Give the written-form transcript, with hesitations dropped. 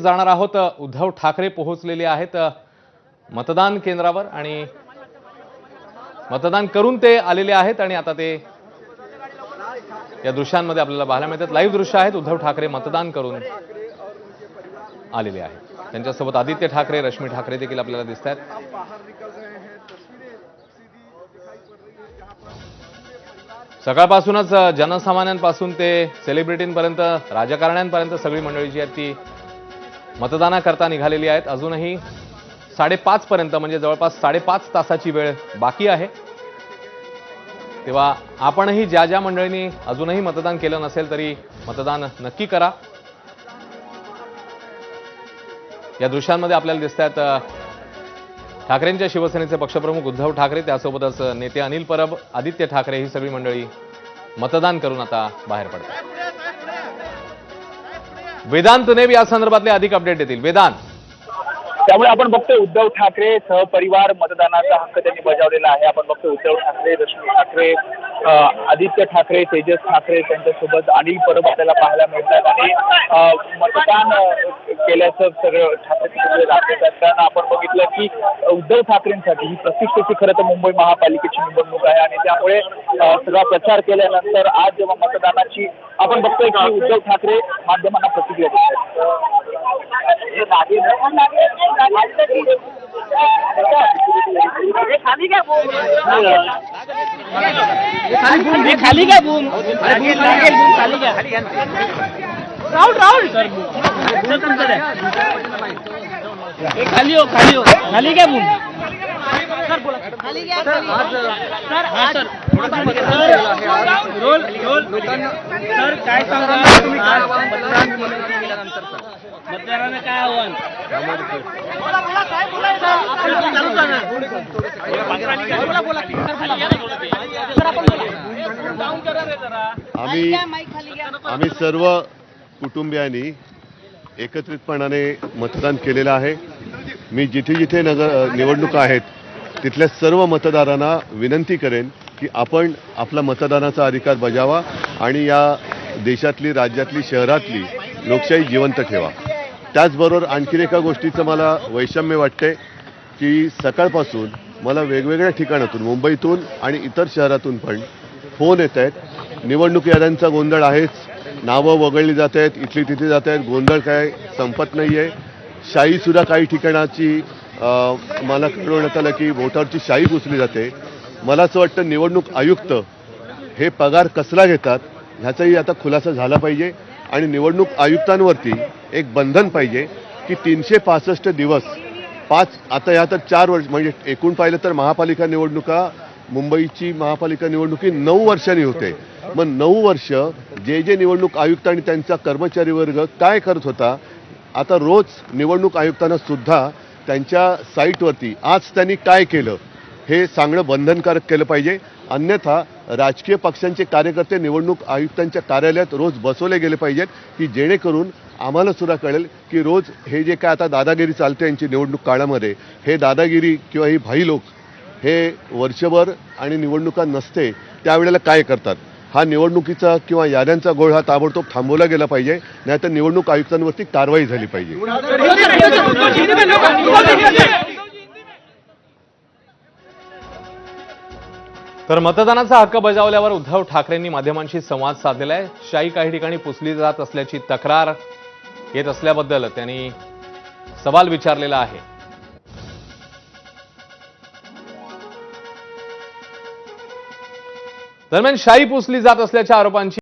जाणार आहोत। उद्धव ठाकरे पोहोचलेले आहेत मतदान केंद्रावर आणि मतदान करून ते आलेले आहेत आणि आता ते या दृश्यांमध्ये आपल्याला पाहायला मिळतात। लाईव्ह दृश्य आहेत। उद्धव ठाकरे मतदान करून आलेले आहेत। त्यांच्यासोबत आदित्य ठाकरे, रश्मी ठाकरे देखील आपल्याला दिसतात। सकाळपासूनच जनसामान्यांपासून ते सेलिब्रिटींपर्यंत, राजकारण्यांपर्यंत सगळी मंडळी जी आहेत ती मतदानाकरता निघालेली आहेत। अजूनही 5:30 पर्यंत म्हणजे जवळपास 5.5 तासाची वेळ बाकी आहे। तेव्हा आपणही ज्या मंडळींनी अजूनही मतदान केलं नसेल तरी मतदान नक्की करा। या दृश्यांमध्ये आपल्याला दिसतात ठाकरेंच्या शिवसेनेचे पक्षप्रमुख उद्धव ठाकरे, त्यासोबतच नेते अनिल परब, आदित्य ठाकरे ही सगळी मंडळी मतदान करून आता बाहेर पडतात। वेदांत नेब या संदर्भातले अधिक अपडेट देतील। वेदांत, त्यामुळे आपण बघतोय उद्धव ठाकरे सहपरिवार मतदानाचा हक्क त्यांनी बजावलेला आहे। आपण बघतोय उद्धव ठाकरे, रश्मी ठाकरे, आदित्य ठाकरे, तेजस ठाकरे, त्यांच्यासोबत अनिल परब आपल्याला पाहायला मिळतात आणि मतदान केल्याचं सगळं ठाकरे दाखवतात। आपण बघितलं की उद्धव ठाकरेंसाठी ही प्रतिष्ठेची खरं तर मुंबई महापालिकेची निवडणूक आहे आणि त्यामुळे सगळा प्रचार केल्यानंतर आज जेव्हा मतदानाची आपण बघतोय की उद्धव ठाकरे माध्यमांना प्रतिक्रिया देतात। खाली क्या बूम खाली क्या राहुल खाली हो खाली क्या बूम खाली क्या सर हाँ सर रोल सर काय सांगणार तुम्ही मतदारांना काय आव्हान आम्ही सर्व कुटुंबियांनी एकत्रितपणाने मतदान केलेलं आहे। मी जिथे जिथे निवडणुका आहेत तिथल्या सर्व मतदारांना विनंती करेन की आपण आपला मतदानाचा अधिकार बजावा आणि या देशातली, राज्यातली, शहरातली लोकशाही जिवंत ठेवा। त्याचबरोबर आणखी एका गोष्टीचं मला वैषम्य वाटते की सकाळपासून मला वेगवेगळ्या ठिकाणातून, मुंबईतून आणि इतर शहरातून पण फोन येत आहेत। निवडणूक याद्यांचा गोंधळ आहेच, नावं वगळली जात आहेत, इथली तिथे जात आहेत, गोंधळ काय संपत नाही आहे। शाईसुद्धा काही ठिकाणाची मला कळवण्यात आलं की वोटावरची शाई पुसली जाते। मला असं वाटतं निवडणूक आयुक्त हे पगार कसला घेतात ह्याचाही आता खुलासा झाला पाहिजे आणि निवडणूक आयुक्तांवरती एक बंधन पाहिजे की 365 दिवस आता या तर 4 वर्ष म्हणजे एकूण पाहिलं तर महापालिका निवडणुका, मुंबईची महापालिका निवडणुकी 9 वर्षांनी होते। मग 9 वर्ष जे निवडणूक आयुक्त आणि त्यांचा कर्मचारी वर्ग काय करत होता, आता रोज निवडणूक आयुक्तांना सुद्धा त्यांच्या साईटवरती आज त्यांनी काय केलं हे सांगणं बंधनकारक केलं पाहिजे। अन्यथा राजकीय पक्षांचे कार्यकर्ते निवडणूक आयुक्तांच्या कार्यालयात रोज बसवले गेले पाहिजेत की जेणेकरून आम्हाला सुद्धा कळेल की रोज हे जे काय आता दादागिरी चालते यांची निवडणूक काळामध्ये, हे दादागिरी किंवा ही भाई लोक हे वर्षभर आणि निवडणुका नसते त्यावेळेला काय करतात। हा निवडणुकीचा किंवा याद्यांचा गोळ हा ताबडतोब थांबवला गेला पाहिजे, नाहीतर निवडणूक आयुक्तांवरती कारवाई झाली पाहिजे। तर मतदानाचा हक्क बजावल्यावर उद्धव ठाकरेंनी माध्यमांशी संवाद साधलेला आहे। शाई काही ठिकाणी पुसली जात असल्याची तक्रार येत असल्याबद्दल त्यांनी सवाल विचारलेला आहे। दरम्यान शाई पुसली जात असल्याच्या आरोपांची